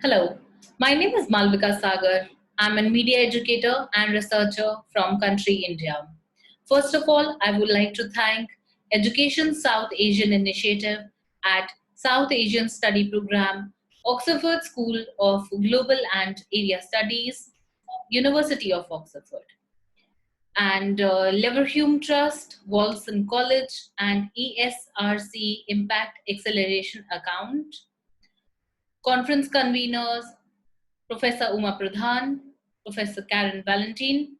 Hello, my name is Malvika Sagar. I'm a media educator and researcher from country India. First of all, I would like to thank Education South Asian Initiative at South Asian Study Program, Oxford School of Global and Area Studies, University of Oxford, and Leverhulme Trust, Wollaston College, and ESRC Impact Acceleration Account, conference conveners, Professor Uma Pradhan, Professor Karen Valentine,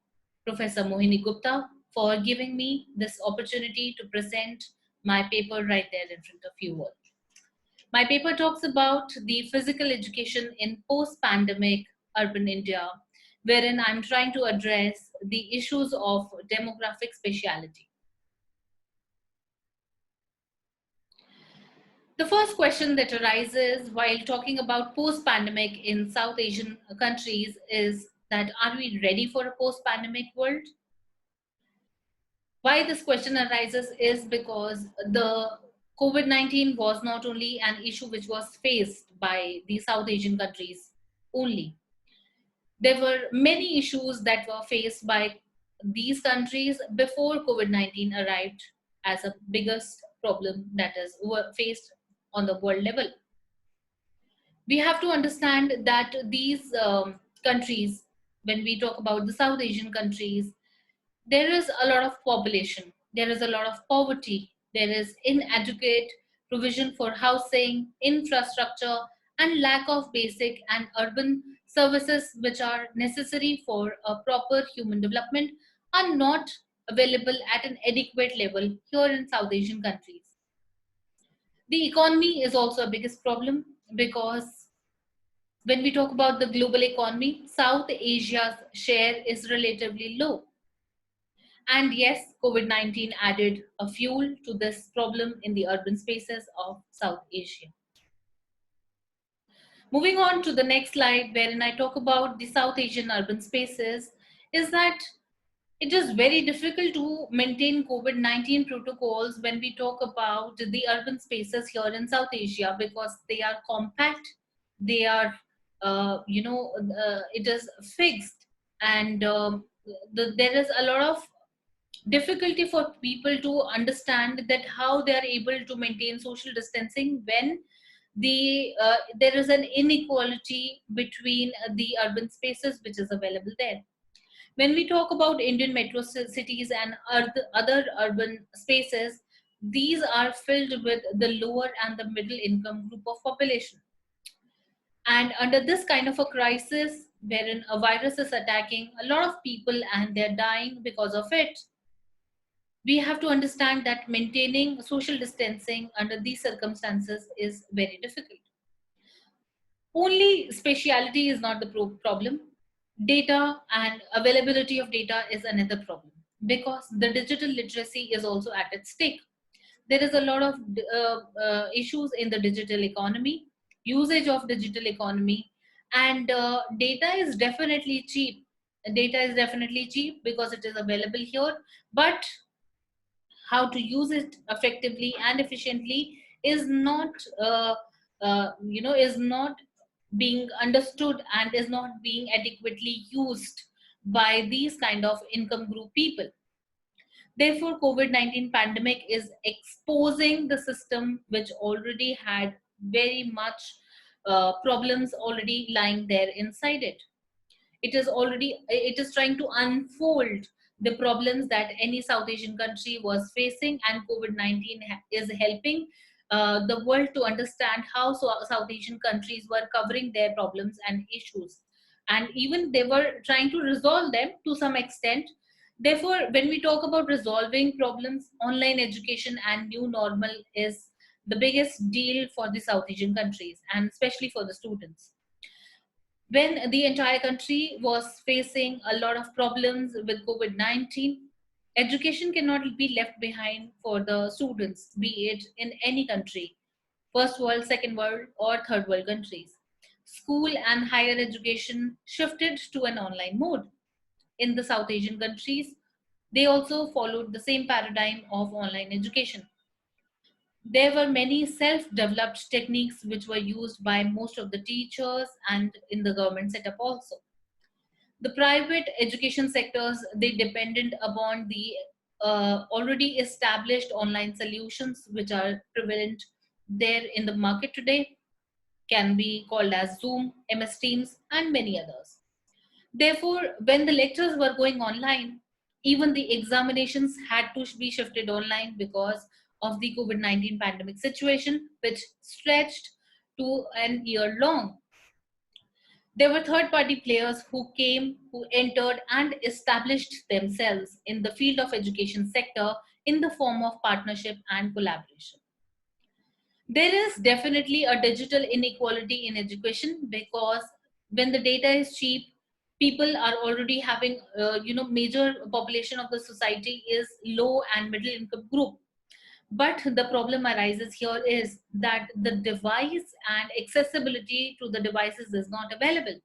Professor Mohini Gupta for giving me this opportunity to present my paper right there in front of you all. My paper talks about the physical education in post-pandemic urban India, wherein I'm trying to address the issues of demographic speciality. The first question that arises while talking about post-pandemic in South Asian countries is that are we ready for a post-pandemic world? Why this question arises is because the COVID-19 was not only an issue which was faced by the South Asian countries only. There were many issues that were faced by these countries before COVID-19 arrived as a biggest problem that is faced on the world level. We have to understand that these countries, when we talk about the South Asian countries, there is a lot of population, there is a lot of poverty, there is inadequate provision for housing, infrastructure, and lack of basic and urban services which are necessary for a proper human development are not available at an adequate level here in South Asian countries. The economy is also a biggest problem because when we talk about the global economy, South Asia's share is relatively low. And yes, COVID 19 added a fuel to this problem in the urban spaces of South Asia. Moving on to the next slide, wherein I talk about the South Asian urban spaces, is that it is very difficult to maintain COVID 19 protocols when we talk about the urban spaces here in South Asia because they are compact, they are, it is fixed, and there is a lot of difficulty for people to understand that how they are able to maintain social distancing when there is an inequality between the urban spaces which is available there. When we talk about Indian metro cities and other urban spaces, these are filled with the lower and the middle income group of population. And under this kind of a crisis, wherein a virus is attacking a lot of people and they're dying because of it, we have to understand that maintaining social distancing under these circumstances is very difficult. Only speciality is not the problem. Data and availability of data is another problem because the digital literacy is also at its stake. There is a lot of issues in the digital economy, usage of digital economy, and data is definitely cheap. Data is definitely cheap because it is available here, but how to use it effectively and efficiently is not is not being understood and is not being adequately used by these kind of income group people. Therefore, COVID-19 pandemic is exposing the system which already had very much problems already lying there inside it. It is trying to unfold the problems that any South Asian country was facing, and COVID-19 is helping the world to understand how South Asian countries were covering their problems and issues, and even they were trying to resolve them to some extent. Therefore, when we talk about resolving problems, online education and new normal is the biggest deal for the South Asian countries and especially for the students. When the entire country was facing a lot of problems with COVID 19, education cannot be left behind for the students, be it in any country, first world, second world, or third world countries. School and higher education shifted to an online mode. In the South Asian countries, they also followed the same paradigm of online education. There were many self-developed techniques which were used by most of the teachers and in the government setup also. The private education sectors, they depended upon the already established online solutions which are prevalent there in the market today, can be called as Zoom, MS Teams, and many others. Therefore, when the lectures were going online, even the examinations had to be shifted online because of the COVID-19 pandemic situation, which stretched to an year long. There were third party players who came, who entered and established themselves in the field of education sector in the form of partnership and collaboration. There is definitely a digital inequality in education because when the data is cheap, people are already having, major population of the society is low and middle income group. But the problem arises here is that the device and accessibility to the devices is not available.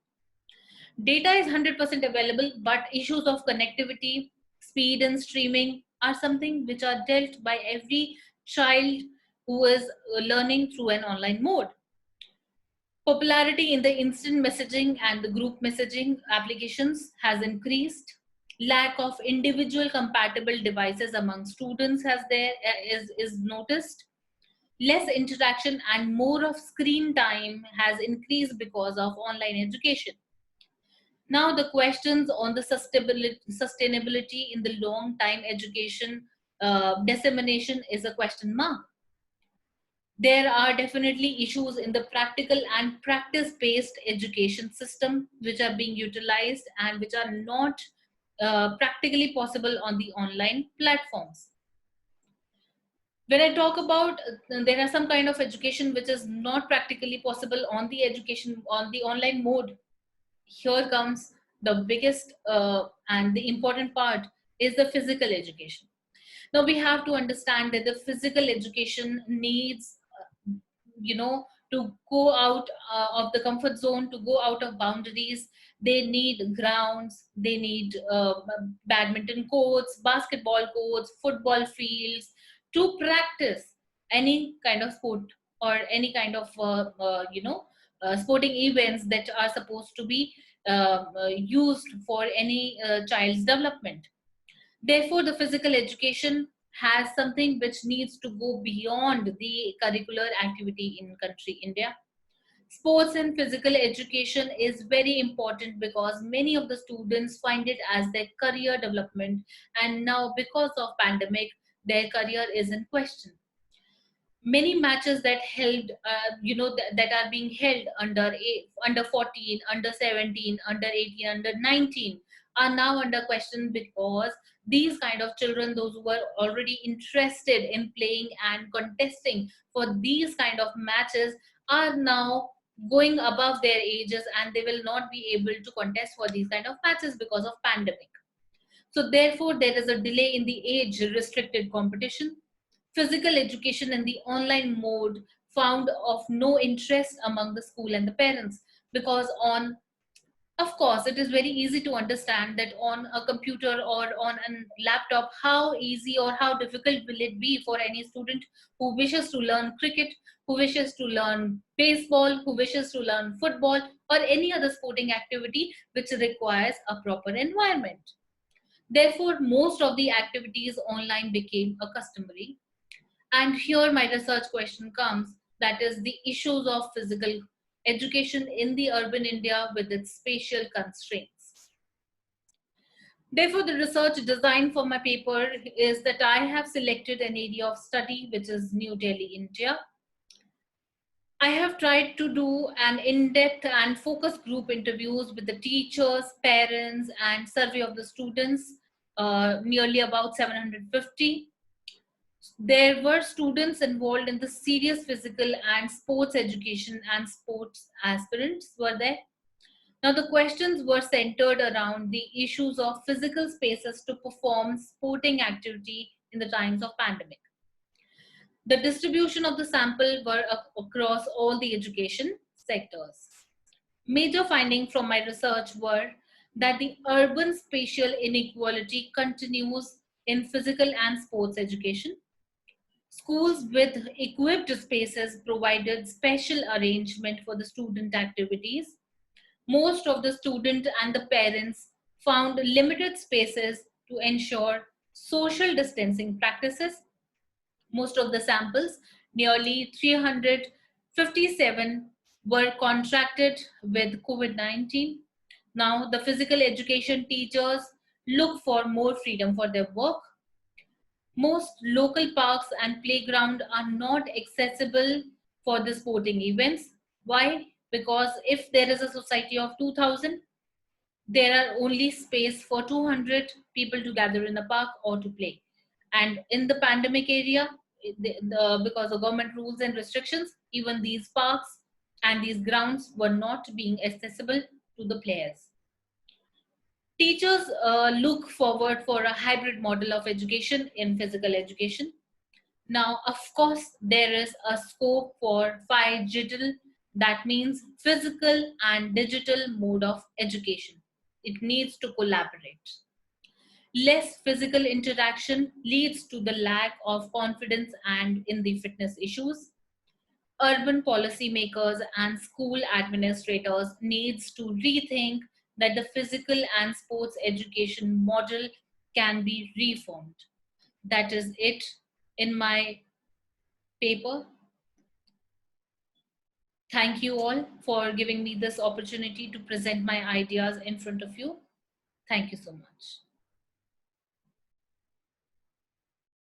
Data is 100% available, but issues of connectivity, speed, and streaming are something which are dealt by every child who is learning through an online mode. Popularity in the instant messaging and the group messaging applications has increased. Lack of individual compatible devices among students is noticed. Less interaction and more of screen time has increased because of online education. Now, the questions on the sustainability in the long time education dissemination is a question mark. There are definitely issues in the practical and practice based education system which are being utilized and which are not practically possible on the online platforms. When I talk about there are some kind of education which is not practically possible on the education on the online mode, here comes the biggest and the important part is the physical education. Now we have to understand that the physical education needs, to go out of the comfort zone, to go out of boundaries. They need grounds, they need badminton courts, basketball courts, football fields to practice any kind of sport or any kind of sporting events that are supposed to be used for any child's development. Therefore, the physical education has something which needs to go beyond the curricular activity in country India. Sports and physical education is very important because many of the students find it as their career development, and now because of pandemic, their career is in question. Many matches that held that are being held under 14, under 17, under 18, under 19 are now under question because these kind of children, those who were already interested in playing and contesting for these kind of matches, are now going above their ages and they will not be able to contest for these kind of matches because of pandemic. So therefore, there is a delay in the age restricted competition. Physical education in the online mode found of no interest among the school and the parents because on, of course, it is very easy to understand that on a computer or on a laptop, how easy or how difficult will it be for any student who wishes to learn cricket, who wishes to learn baseball, who wishes to learn football or any other sporting activity which requires a proper environment. Therefore, most of the activities online became a customary. And here my research question comes, that is the issues of physical education in the urban India with its spatial constraints. Therefore, the research design for my paper is that I have selected an area of study which is New Delhi, India. I have tried to do an in-depth and focus group interviews with the teachers, parents, and survey of the students, nearly about 750. There were students involved in the serious physical and sports education, and sports aspirants were there. Now, the questions were centered around the issues of physical spaces to perform sporting activity in the times of pandemic. The distribution of the sample were across all the education sectors. Major findings from my research were that the urban spatial inequality continues in physical and sports education. Schools with equipped spaces provided special arrangement for the student activities. Most of the student and the parents found limited spaces to ensure social distancing practices. Most of the samples, nearly 357, were contracted with COVID-19. Now, the physical education teachers look for more freedom for their work. Most local parks and playground are not accessible for the sporting events. Why? Because if there is a society of 2000, there are only space for 200 people to gather in a park or to play. And in the pandemic area, because of government rules and restrictions, even these parks and these grounds were not being accessible to the players. Teachers look forward for a hybrid model of education in physical education. Now, of course, there is a scope for digital, that means physical and digital mode of education. It needs to collaborate. Less physical interaction leads to the lack of confidence and in the fitness issues. Urban policymakers and school administrators needs to rethink that the physical and sports education model can be reformed. That is it in my paper. Thank you all for giving me this opportunity to present my ideas in front of you. Thank you so much.